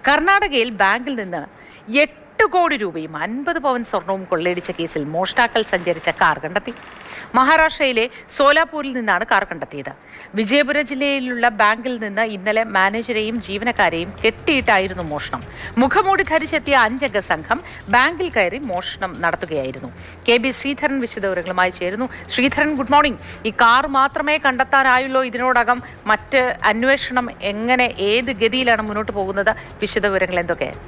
കർണാടകയിൽ ബാങ്കിൽ നിന്ന് 8 കോടി രൂപയും 50 പവൻ സ്വർണവും കൊള്ളയടിച്ച കേസിൽ മോഷ്ടാക്കൾ സഞ്ചരിച്ച കാർ കണ്ടെത്തി. മഹാരാഷ്ട്രയിലെ സോലാപൂരിൽ നിന്നാണ് കാർ കണ്ടെത്തിയത്. വിജയപുര ജില്ലയിലുള്ള ബാങ്കിൽ നിന്ന് ഇന്നലെ മാനേജരെയും ജീവനക്കാരെയും കെട്ടിയിട്ടായിരുന്നു മോഷണം. മുഖംമൂടി ധരിച്ചെത്തിയ 5 അംഗ സംഘം ബാങ്കിൽ കയറി മോഷണം നടത്തുകയായിരുന്നു. KB ശ്രീധരൻ വിശദവിവരങ്ങളുമായി ചേരുന്നു. Sreedharan, good morning. ഈ കാർ മാത്രമേ കണ്ടെത്താനായുള്ളൂ? ഇതിനോടകം മറ്റ് അന്വേഷണം എങ്ങനെ, ഏത് ഗതിയിലാണ് മുന്നോട്ട് പോകുന്നത്? വിശദവിവരങ്ങൾ എന്തൊക്കെയാണ്?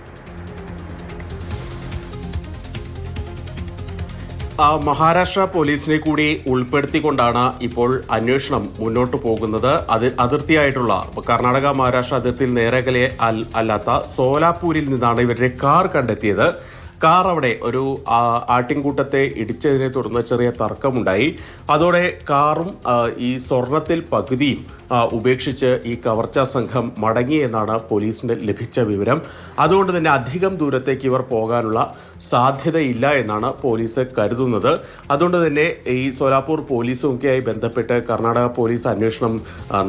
മഹാരാഷ്ട്ര പോലീസിനെ കൂടി ഉൾപ്പെടുത്തിക്കൊണ്ടാണ് ഇപ്പോൾ അന്വേഷണം മുന്നോട്ട് പോകുന്നത്. അതിർത്തിയായിട്ടുള്ള കർണാടക മഹാരാഷ്ട്ര അതിർത്തിയിൽ നേരകലെ അല്ലാത്ത സോലാപൂരിൽ നിന്നാണ് ഇവരുടെ കാർ കണ്ടെത്തിയത്. കാർ അവിടെ ഒരു ആട്ടിൻകൂട്ടത്തെ ഇടിച്ചതിനെ തുടർന്ന് ചെറിയ തർക്കമുണ്ടായി. അതോടെ കാറും ഈ സ്വർണത്തിൽ പകുതിയും ഉപേക്ഷിച്ച് ഈ കവർച്ചാ സംഘം മടങ്ങിയെന്നാണ് പോലീസിന് ലഭിച്ച വിവരം. അതുകൊണ്ട് തന്നെ അധികം ദൂരത്തേക്ക് ഇവർ പോകാനുള്ള സാധ്യതയില്ല എന്നാണ് പോലീസ് കരുതുന്നത്. അതുകൊണ്ട് തന്നെ ഈ സോലാപൂർ പോലീസുമൊക്കെയായി ബന്ധപ്പെട്ട് കർണാടക പോലീസ് അന്വേഷണം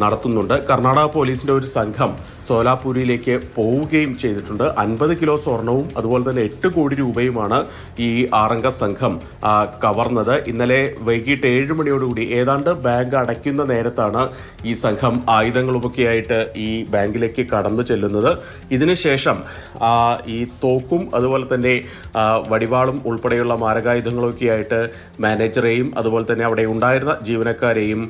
നടത്തുന്നുണ്ട്. കർണാടക പോലീസിന്റെ ഒരു സംഘം സോലാപൂരിലേക്ക് പോവുകയും ചെയ്തിട്ടുണ്ട്. 50 കിലോ സ്വർണവും അതുപോലെ തന്നെ 8 കോടി രൂപയുമാണ് ഈ 6 അംഗ സംഘം കവർന്നത്. ഇന്നലെ വൈകിട്ട് 7 മണിയോടുകൂടി ഏതാണ്ട് ബാങ്ക് അടയ്ക്കുന്ന നേരത്താണ് ഈ സംഘം ആയുധങ്ങളുമൊക്കെയായിട്ട് ഈ ബാങ്കിലേക്ക് കടന്നു ചെല്ലുന്നത്. ഇതിനുശേഷം ഈ തോക്കും അതുപോലെ തന്നെ വടിവാളും ഉൾപ്പെടെയുള്ള മാരകായുധങ്ങളൊക്കെയായിട്ട് മാനേജറെയും അതുപോലെ തന്നെ അവിടെ ഉണ്ടായിരുന്ന ജീവനക്കാരെയും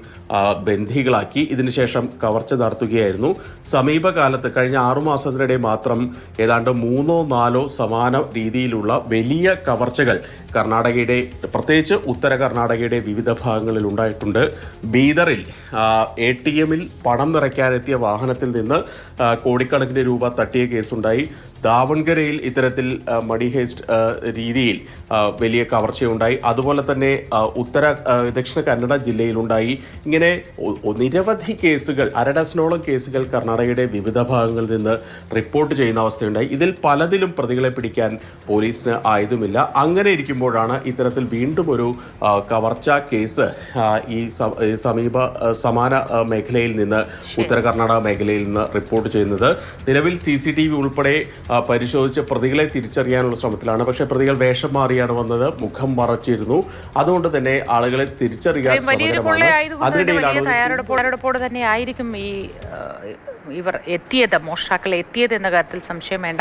ബന്ദികളാക്കി ഇതിനുശേഷം കവർച്ച നടത്തുകയായിരുന്നു. സമീപകാലത്ത് കഴിഞ്ഞ 6 മാസത്തിനിടെ മാത്രം ഏതാണ്ട് 3-4 സമാന രീതിയിലുള്ള വലിയ കവർച്ചകൾ കർണാടകയുടെ, പ്രത്യേകിച്ച് ഉത്തര കർണാടകയുടെ വിവിധ ഭാഗങ്ങളിൽ ഉണ്ടായിട്ടുണ്ട്. ബീദറിൽ ATM-ൽ പണം നിറയ്ക്കാനെത്തിയ വാഹനത്തിൽ നിന്ന് കോടിക്കണക്കിന് രൂപ തട്ടിയ കേസുണ്ടായി. ദാവൺഗരയിൽ ഇത്തരത്തിൽ മണി ഹേസ്റ്റ് രീതിയിൽ വലിയ കവർച്ചയുണ്ടായി. അതുപോലെ തന്നെ ദക്ഷിണ കന്നഡ ജില്ലയിലുണ്ടായി. ഇങ്ങനെ നിരവധി കേസുകൾ, 1 ഡസനോളം കേസുകൾ കർണാടകയുടെ വിവിധ ഭാഗങ്ങളിൽ നിന്ന് റിപ്പോർട്ട് ചെയ്യുന്ന അവസ്ഥയുണ്ടായി. ഇതിൽ പലതിലും പ്രതികളെ പിടിക്കാൻ പോലീസിന് ആയുധമില്ല. അങ്ങനെ ഇരിക്കുമ്പോഴാണ് ഇത്തരത്തിൽ വീണ്ടും ഒരു കവർച്ചാ കേസ് ഈ സമാന മേഖലയിൽ നിന്ന്, ഉത്തര കർണാടക മേഖലയിൽ നിന്ന് റിപ്പോർട്ട് ചെയ്യുന്നത്. നിലവിൽ CCTV ഉൾപ്പെടെ പരിശോധിച്ച് പ്രതികളെ തിരിച്ചറിയാനുള്ള ശ്രമത്തിലാണ്. പക്ഷേ പ്രതികൾ വേഷം മാറിയാണ് വന്നത്, മുഖം മറച്ചിരുന്നു. അതുകൊണ്ട് തന്നെ ആളുകളെ തിരിച്ചറിയാൻ തയ്യാറെടുപ്പോടെ തന്നെ ആയിരിക്കും ഇവർ എത്തിയത്, മോഷ്ടാക്കൾ എത്തിയത് എന്ന കാര്യത്തിൽ സംശയം വേണ്ട.